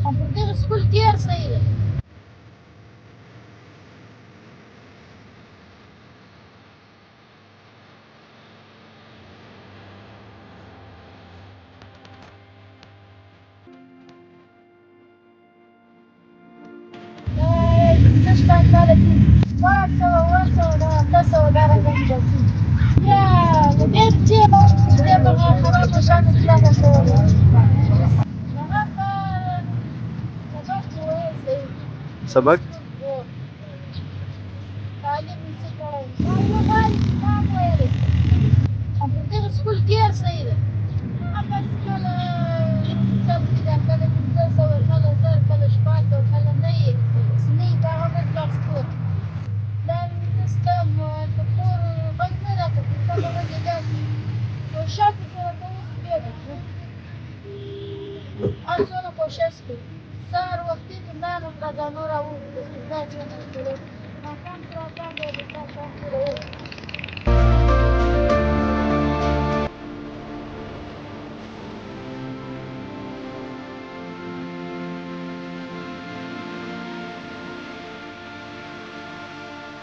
Porque escolher sair. تشبع ثلاثين وصل تصل على جنب يا بديت جيبه خراب عشان ثلاثة صور سبقت؟ تعليم سكول كتير سيدة أما سكول كذا كذا مدرسة وكذا زر كذا شباطة وكذا نية سنين بعد نطلع سكول لا نستم الدكتور غيرك كذا وجدات وشاف كذا كويس بيدك أنا كوشسكو صار وقتي ما نقدر نورا وبس ما كان كذا كذا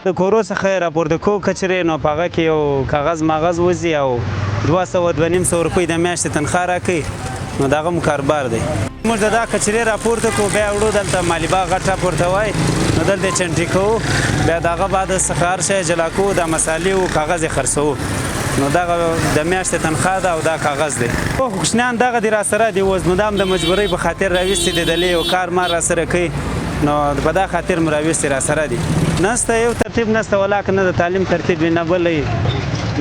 د کورو څخه راپورته کو کچرې نو په هغه کې یو کاغذ ماغذ وځي او 200 روپۍ د میاشتې تنخواه راکوي نو دغه مو کاروبار دی موږ د دا کچرې راپورته کوو بیا وړو دلته مالیباغ غټ راپورته وای نو دلته یې چنټي کوو بیا د هغه بعد څخه هر شی جلا کوو دا مسالې و کاغذ یې خرڅوو نو دغه د میاشتې تنخواه ده او دا کاغذ دی خو کوچنیان دغه دي راسره دي اوس نو دا هم د مجبورۍ په خاطر راویستي دي دلې یو کار مار راسره کوي نو په دا خاطر مو راویستي راسره دي نسته یو ترتیب نسته ولاکه نه د تعلیم ترتیب وي نه بل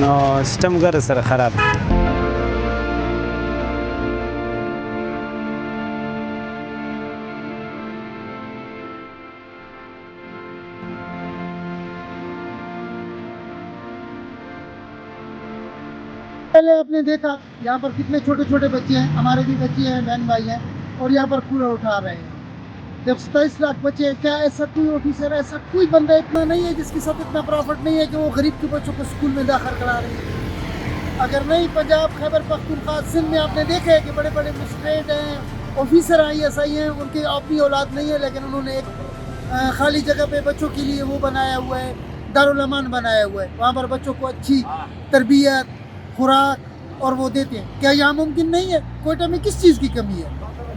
نو سیستم ګره سره خراب पहले आपने देखा यहाँ पर कितने छोटे छोटे बच्चे हैं, हमारे भी बच्चे हैं, बहन भाई हैं और यहाँ पर कूड़ा उठा रहे हैं। जब 27 लाख बच्चे हैं, क्या ऐसा कोई ऑफिसर ऐसा कोई बंदा इतना नहीं है जिसके साथ इतना प्रॉफिट नहीं है कि वो गरीब के बच्चों को स्कूल में दाखिल करा रहे हैं। अगर नहीं पंजाब खैबर पख्तूनख्वा सिंध में आपने देखे है कि बड़े बड़े मजिस्ट्रेट हैं, ऑफिसर IAS हैं, उनकी अपनी औलाद नहीं है लेकिन उन्होंने एक खाली जगह पे बच्चों के लिए वो बनाया हुआ है, दारुल अमान बनाया हुआ है। वहाँ पर बच्चों को अच्छी तरबियत खुराक और वो देते हैं। क्या यहाँ मुमकिन नहीं है? कोयटा में किस चीज़ की कमी है?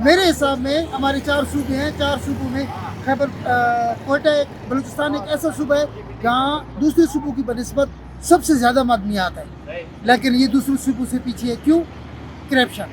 मेरे हिसाब में हमारे 4 सूबे हैं, 4 सूबों में खैबर कोयटा एक बलूचिस्तान एक ऐसा सूबा है जहाँ दूसरे सूबों की बनिस्बत सबसे ज़्यादा मादनियात है, लेकिन ये दूसरे सूबों से पीछे है। क्यों? करप्शन।